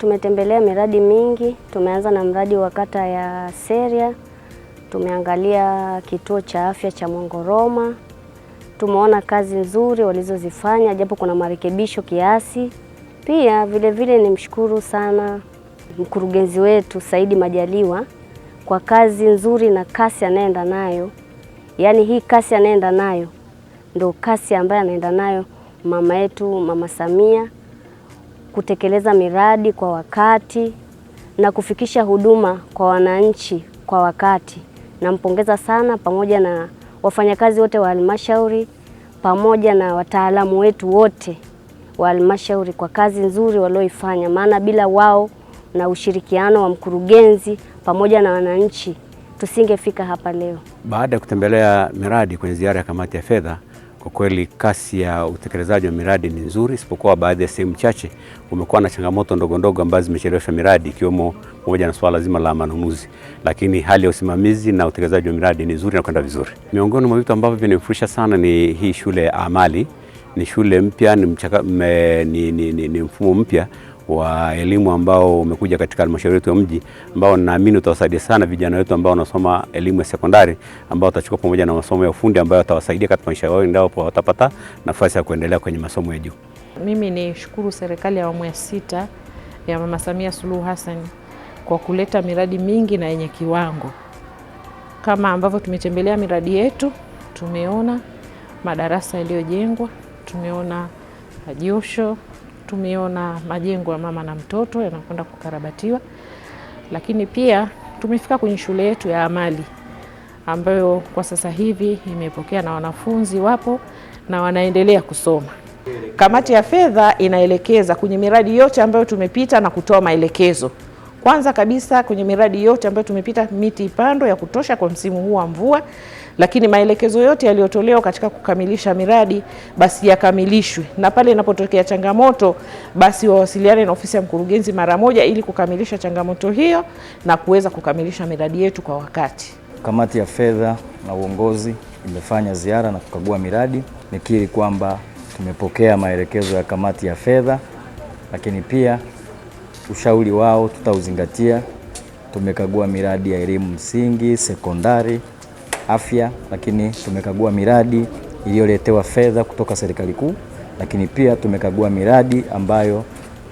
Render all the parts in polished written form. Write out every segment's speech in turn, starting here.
tumetembelea miradi mingi. Tumeanza na mradi wa kata ya Seria, tumeangalia kituo cha afya cha Mwongoroma. Tumeona kazi nzuri walizozifanya japo kuna marekebisho kiasi. Pia vile nimshukuru sana mkurugenzi wetu Saidi Majaliwa kwa kazi nzuri na kasi anaenda nayo. Yaani hii kasi anaenda nayo ndio kasi ambayo anaenda nayo mama yetu Mama Samia, kutekeleza miradi kwa wakati na kufikisha huduma kwa wananchi kwa wakati. Nampongeza sana pamoja na wafanyakazi wote wa halmashauri pamoja na wataalamu wetu wote wa halmashauri kwa kazi nzuri walioifanya, maana bila wao na ushirikiano wa mkurugenzi pamoja na wananchi tusingefika hapa leo. Baada ya kutembelea miradi kwenye ziara ya kamati ya fedha, kwa kweli kasi ya utekelezaji wa miradi ni nzuri, isipokuwa baadhi ya sehemu chache kumekuwa na changamoto ndogo ndogo ambazo zimechelewesha miradi, ikiwemo pamoja na swala zima la manunuzi, lakini hali ya usimamizi na utekelezaji wa miradi ni nzuri na kwenda vizuri. Miongoni mwa vitu ambavyo vinanifurahisha sana ni hii shule ya amali. Ni shule mpya, ni mfumo mpya wa elimu ambao umekuja katika halmashauri yetu ya mji, ambao naamini utawasaidia sana vijana wetu ambao wanasoma elimu ya sekondari, ambao watachukua pamoja na masomo ya ufundi ambayo watawasaidia katika maisha yao endapo watapata nafasi ya kuendelea kwenye masomo ya juu. Mimi ni shukuru serikali ya awamu ya 6 ya Mama Samia Suluhu Hassan kwa kuleta miradi mingi na yenye kiwango. Kama ambavyo tumetembelea miradi yetu, tumeona madarasa yaliyojengwa, tumeona josho, tumeona majengo ya mama na mtoto yanakwenda kukarabatiwa, lakini pia tumefika kwenye shule yetu ya amali ambayo kwa sasa hivi imepokea na wanafunzi wapo na wanaendelea kusoma. Kamati ya fedha inaelekeza kwenye miradi yote ambayo tumepita na kutoa maelekezo. Kwanza kabisa kwenye miradi yote ambayo tumepita, miti ipando ya kutosha kwa msimu huu wa mvua, lakini maelekezo yote yaliyotolewa katika kukamilisha miradi basi yakamilishwe, na pale inapotokea changamoto basi wawasiliane na ofisi ya mkurugenzi mara moja ili kukamilisha changamoto hiyo na kuweza kukamilisha miradi yetu kwa wakati. Kamati ya fedha na uongozi imefanya ziara na kukagua miradi. Nikiri kwamba tumepokea maelekezo ya kamati ya fedha, lakini pia ushauri wao tutauzingatia. Tumekagua miradi ya elimu msingi, sekondari, afya, lakini tumekagua miradi iliyoletewa fedha kutoka serikali kuu, lakini pia tumekagua miradi ambayo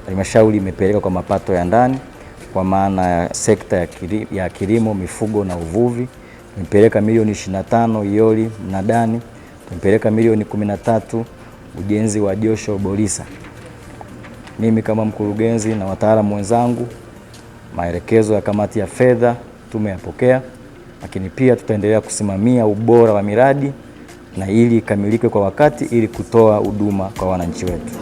halmashauri imepeleka kwa mapato ya ndani, kwa maana ya sekta ya kilimo, mifugo na uvuvi. Tumepeleka milioni 25 Iyoli mnadani, tumepeleka milioni 13 ujenzi wa josho Bolisa. Mimi kama mkurugenzi na wataalamu wenzangu, maelekezo ya kamati ya fedha tumeyapokea, lakini pia tutaendelea kusimamia ubora wa miradi na ili ikamilike kwa wakati ili kutoa huduma kwa wananchi wetu.